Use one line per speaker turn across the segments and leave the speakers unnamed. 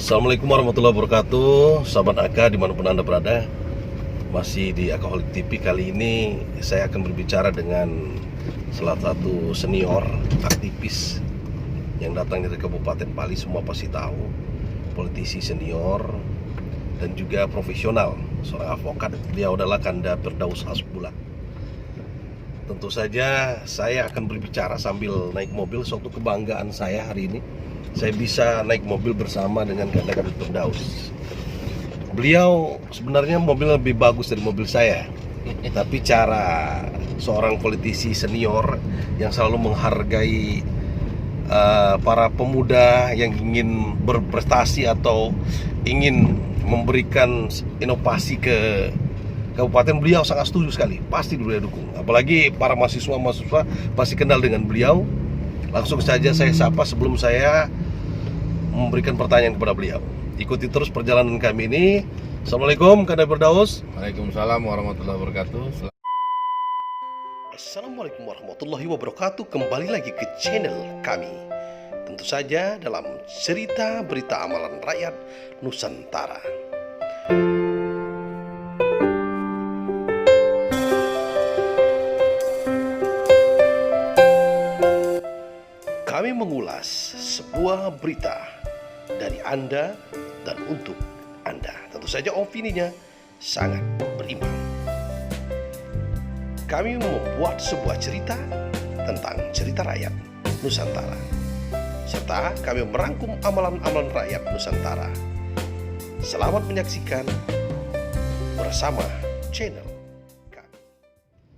Assalamualaikum warahmatullahi wabarakatuh. Sahabat AK dimanapun Anda berada, masih di Akaholic TV. Kali ini saya akan berbicara dengan salah satu senior aktivis yang datang dari Kabupaten Pali. Semua pasti tahu, politisi senior dan juga profesional, seorang advokat. Dia adalah Kanda Firdaus Hasbullah. Tentu saja saya akan berbicara sambil naik mobil. Suatu kebanggaan saya hari ini, saya bisa naik mobil bersama dengan Kanda Firdaus. Beliau sebenarnya mobil lebih bagus dari mobil saya, tapi cara seorang politisi senior yang selalu menghargai para pemuda yang ingin berprestasi atau ingin memberikan inovasi ke kabupaten, beliau sangat setuju sekali, pasti beliau dukung. Apalagi para mahasiswa pasti kenal dengan beliau. Langsung saja saya sapa sebelum saya memberikan pertanyaan kepada beliau. Ikuti terus perjalanan kami ini. Assalamualaikum Kanda Firdaus.
Waalaikumsalam warahmatullahi wabarakatuh.
Assalamualaikum warahmatullahi wabarakatuh. Kembali lagi ke channel kami, tentu saja dalam cerita berita amalan rakyat Nusantara. Kami mengulas sebuah berita dari Anda dan untuk Anda. Tentu saja opininya sangat berimbang. Kami membuat sebuah cerita tentang cerita rakyat Nusantara, serta kami merangkum amalan-amalan rakyat Nusantara. Selamat menyaksikan bersama channel kami.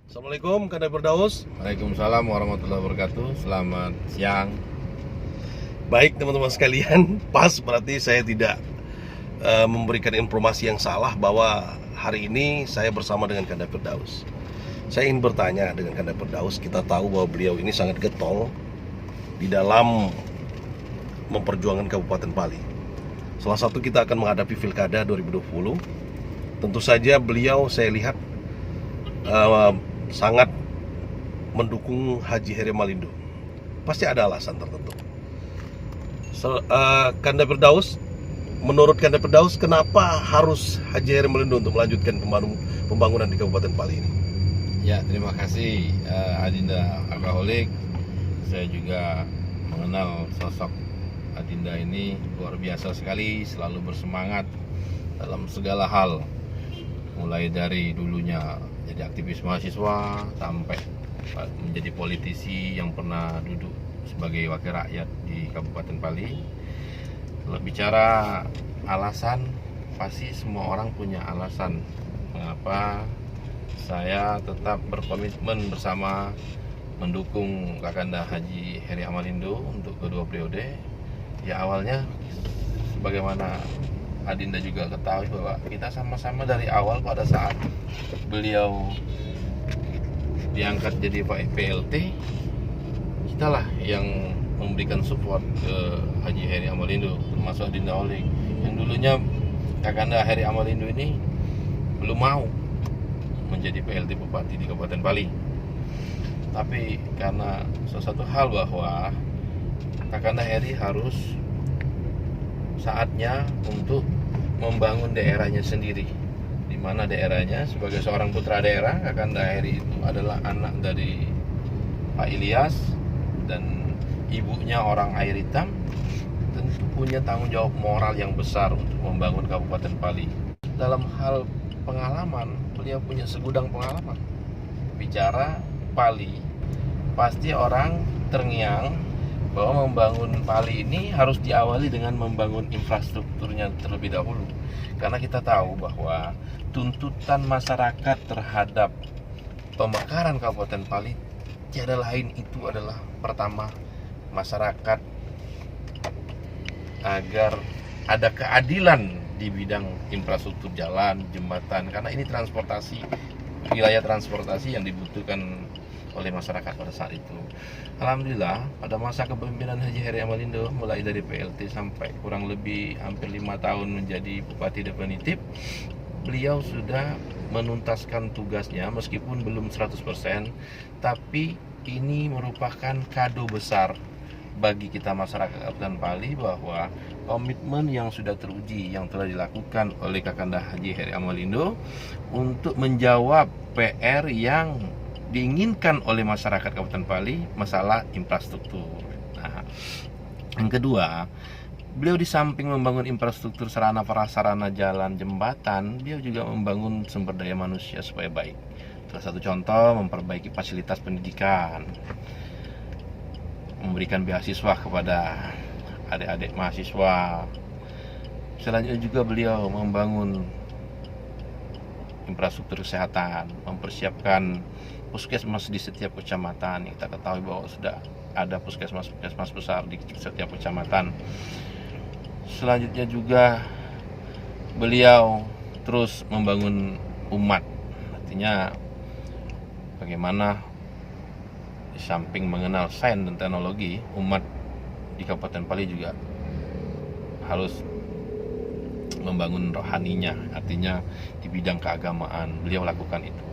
Assalamualaikum Kanda Firdaus.
Waalaikumsalam warahmatullahi wabarakatuh. Selamat siang.
Baik teman-teman sekalian, pas berarti saya tidak memberikan informasi yang salah bahwa hari ini saya bersama dengan Kanda Firdaus. Saya ingin bertanya dengan Kanda Firdaus. Kita tahu bahwa beliau ini sangat getol di dalam memperjuangkan Kabupaten Pali. Salah satu, kita akan menghadapi Pilkada 2020. Tentu saja beliau, saya lihat sangat mendukung Haji Heri Malindo. Pasti ada alasan tertentu. Kanda Firdaus, menurut Kanda Firdaus, kenapa harus Haji Heri Malindo untuk melanjutkan pembangunan di Kabupaten Pali ini?
Ya, terima kasih Adinda Akaholic. Saya juga mengenal sosok Adinda ini, luar biasa sekali, selalu bersemangat dalam segala hal. Mulai dari dulunya jadi aktivis mahasiswa sampai menjadi politisi yang pernah duduk sebagai wakil rakyat di Kabupaten Pali. Kalau bicara alasan, pasti semua orang punya alasan mengapa saya tetap berkomitmen bersama mendukung Kakanda Haji Heri Amalindo untuk kedua periode. Ya, awalnya sebagaimana Adinda juga ketahui bahwa kita sama-sama dari awal pada saat beliau diangkat jadi PLT, kitalah yang memberikan support ke Haji Heri Amalindo, termasuk Adinda Akaholic. Yang dulunya Kakanda Heri Amalindo ini belum mau menjadi PLT Bupati di Kabupaten Pali. Tapi karena sesuatu hal bahwa Kakanda Heri harus saatnya untuk membangun daerahnya sendiri, di mana daerahnya sebagai seorang putra daerah, Kakanda Heri itu adalah anak dari Pak Ilyas dan ibunya orang air hitam, tentu punya tanggung jawab moral yang besar untuk membangun Kabupaten Pali. Dalam hal pengalaman, beliau punya segudang pengalaman. Bicara Pali, pasti orang terngiang bahwa membangun Pali ini harus diawali dengan membangun infrastrukturnya terlebih dahulu. Karena kita tahu bahwa tuntutan masyarakat terhadap pemekaran Kabupaten Pali tiada lain, itu adalah pertama, masyarakat agar ada keadilan di bidang infrastruktur jalan, jembatan, karena ini transportasi, wilayah transportasi yang dibutuhkan oleh masyarakat pada saat itu. Alhamdulillah, pada masa kepemimpinan Haji Heri Amalindo, mulai dari PLT sampai kurang lebih hampir 5 tahun menjadi Bupati definitif, beliau sudah menuntaskan tugasnya meskipun belum 100%, tapi ini merupakan kado besar bagi kita masyarakat Kabupaten Pali bahwa komitmen yang sudah teruji yang telah dilakukan oleh Kakanda Haji Heri Amalindo untuk menjawab PR yang diinginkan oleh masyarakat Kabupaten Pali, masalah infrastruktur. Nah, yang kedua, beliau di samping membangun infrastruktur sarana prasarana jalan jembatan, beliau juga membangun sumber daya manusia supaya baik. Salah satu contoh, memperbaiki fasilitas pendidikan, memberikan beasiswa kepada adik-adik mahasiswa. Selanjutnya juga beliau membangun infrastruktur kesehatan, mempersiapkan puskesmas di setiap kecamatan. Kita ketahui bahwa sudah ada puskesmas besar di setiap kecamatan. Selanjutnya juga beliau terus membangun umat, artinya bagaimana di samping mengenal sains dan teknologi, umat di Kabupaten Pali juga harus membangun rohaninya, artinya di bidang keagamaan beliau lakukan itu,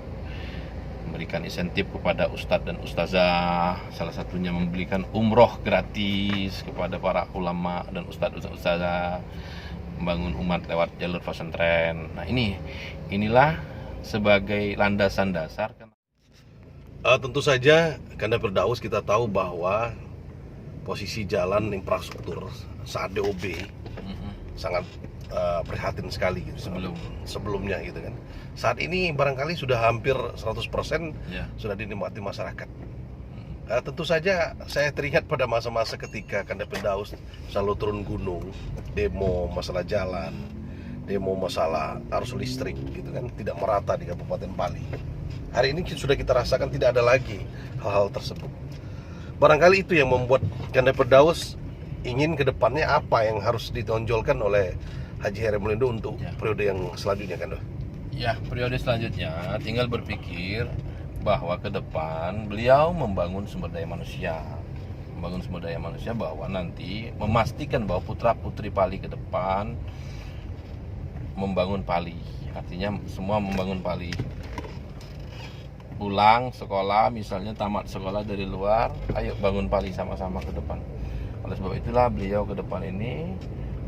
memberikan insentif kepada ustadz dan ustazah, salah satunya memberikan umroh gratis kepada para ulama dan ustadz-ustazah, membangun umat lewat jalur pesantren. Nah, inilah sebagai landasan dasar.
Tentu saja Kanda Firdaus, kita tahu bahwa posisi jalan infrastruktur saat DOB sangat prihatin sekali gitu, sebelumnya gitu kan. Saat ini barangkali sudah hampir 100%
Ya.
sudah dinikmati masyarakat. Tentu saja saya teringat pada masa-masa ketika Kanda Firdaus selalu turun gunung, demo masalah jalan, demo masalah arus listrik gitu kan, tidak merata di Kabupaten Pali. Hari ini sudah kita rasakan tidak ada lagi hal-hal tersebut. Barangkali itu yang membuat Kanda Firdaus ingin ke depannya apa yang harus ditonjolkan oleh Haji Heri Amalindo untuk periode yang selanjutnya, Kanda.
Ya, periode selanjutnya tinggal berpikir bahwa ke depan beliau membangun sumber daya manusia. Membangun sumber daya manusia bahwa nanti memastikan bahwa putra-putri Pali ke depan membangun Pali. Artinya semua membangun Pali. Pulang sekolah, misalnya tamat sekolah dari luar, ayo bangun Pali sama-sama ke depan. Oleh sebab itulah beliau ke depan ini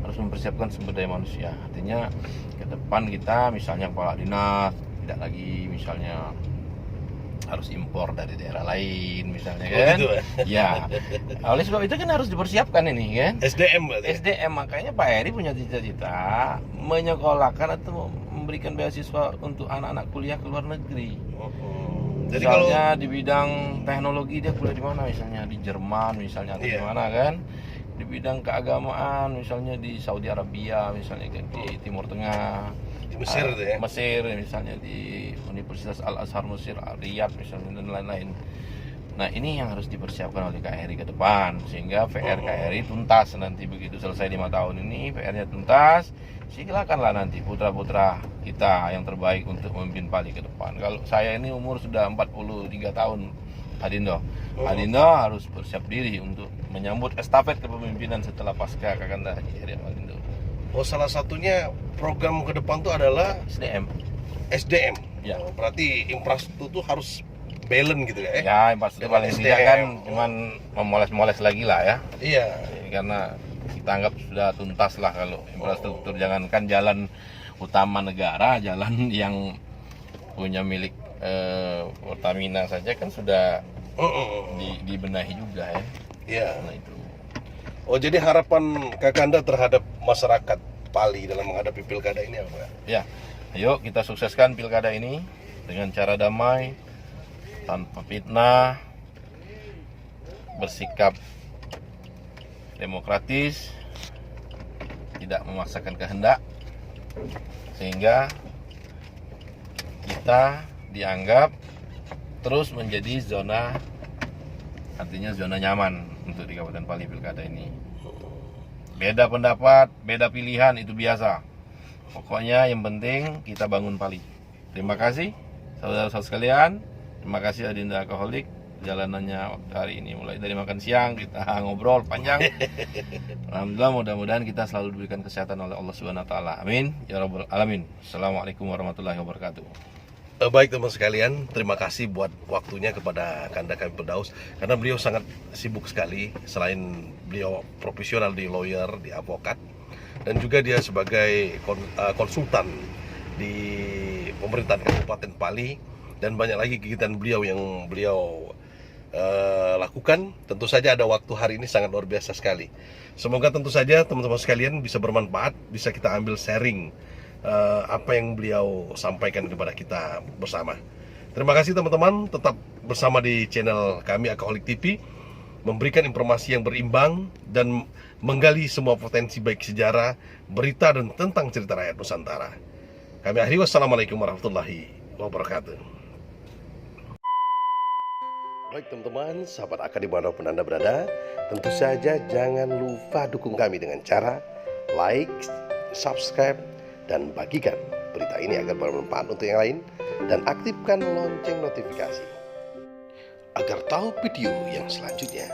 harus mempersiapkan sumber daya manusia. Artinya ke depan kita misalnya kepala dinas tidak lagi misalnya harus impor dari daerah lain misalnya kan.
Gitu,
ya. Oleh sebab itu kan harus dipersiapkan ini kan.
SDM berarti.
SDM, makanya Pak Heri punya cita-cita menyekolahkan atau memberikan beasiswa untuk anak-anak kuliah ke luar negeri.
Jadi
Misalnya di bidang teknologi dia kuliah di mana, misalnya di Jerman misalnya atau di mana kan. Di bidang keagamaan misalnya di Saudi Arabia, misalnya di Timur Tengah,
di Mesir itu ya.
Mesir misalnya di Universitas Al Azhar Mesir, Riyadh misalnya dan lain-lain. Nah, ini yang harus dipersiapkan oleh Kak Heri ke depan sehingga PR Kak Heri tuntas nanti begitu selesai 5 tahun ini PR-nya tuntas. Silakanlah nanti putra-putra kita yang terbaik untuk memimpin Pali ke depan. Kalau saya ini umur sudah 43 tahun, Adindo harus bersiap diri untuk menyambut estafet kepemimpinan setelah pasca Kakanda Haji Heri Amalindo.
Oh, salah satunya program ke depan itu adalah SDM.
Ya.
Berarti infrastruktur itu harus balance gitu ya.
Ya, infrastruktur paling tidak kan cuman memoles-moles lagi lah ya.
Iya.
Karena kita anggap sudah tuntas lah kalau infrastruktur. Jangankan jalan utama negara, jalan yang punya milik Pertamina saja kan sudah dibenahi juga ya.
Iya.
Nah itu.
Oh, jadi harapan Kakanda terhadap masyarakat Pali dalam menghadapi pilkada ini apa?
Ya, ayo kita sukseskan pilkada ini dengan cara damai, tanpa fitnah, bersikap demokratis, tidak memaksakan kehendak, sehingga kita dianggap terus menjadi zona, artinya zona nyaman untuk di Kabupaten Pali pilkada ini. Beda pendapat, beda pilihan itu biasa. Pokoknya yang penting kita bangun Pali. Terima kasih saudara-saudara sekalian. Terima kasih Adinda Alkoholik. Jalanannya waktu hari ini mulai dari makan siang kita ngobrol panjang. Alhamdulillah, mudah-mudahan kita selalu diberikan kesehatan oleh Allah Subhanahu wa taala. Amin ya rabbal alamin. Assalamualaikum warahmatullahi wabarakatuh.
Baik teman sekalian, terima kasih buat waktunya kepada Kanda Kami Firdaus karena beliau sangat sibuk sekali. Selain beliau profesional di lawyer, di advokat, dan juga dia sebagai konsultan di pemerintahan Kabupaten Pali, dan banyak lagi kegiatan beliau yang beliau lakukan. Tentu saja ada waktu hari ini sangat luar biasa sekali. Semoga tentu saja teman-teman sekalian bisa bermanfaat, bisa kita ambil sharing apa yang beliau sampaikan kepada kita bersama. Terima kasih teman-teman, tetap bersama di channel kami Alkoholik TV, memberikan informasi yang berimbang dan menggali semua potensi baik sejarah, berita dan tentang cerita rakyat Nusantara. Kami akhiri, wassalamualaikum warahmatullahi wabarakatuh. Baik teman-teman, sahabat AK dimanapun Anda berada, tentu saja jangan lupa dukung kami dengan cara like, subscribe, dan bagikan berita ini agar bermanfaat untuk yang lain, dan aktifkan lonceng notifikasi agar tahu video yang selanjutnya.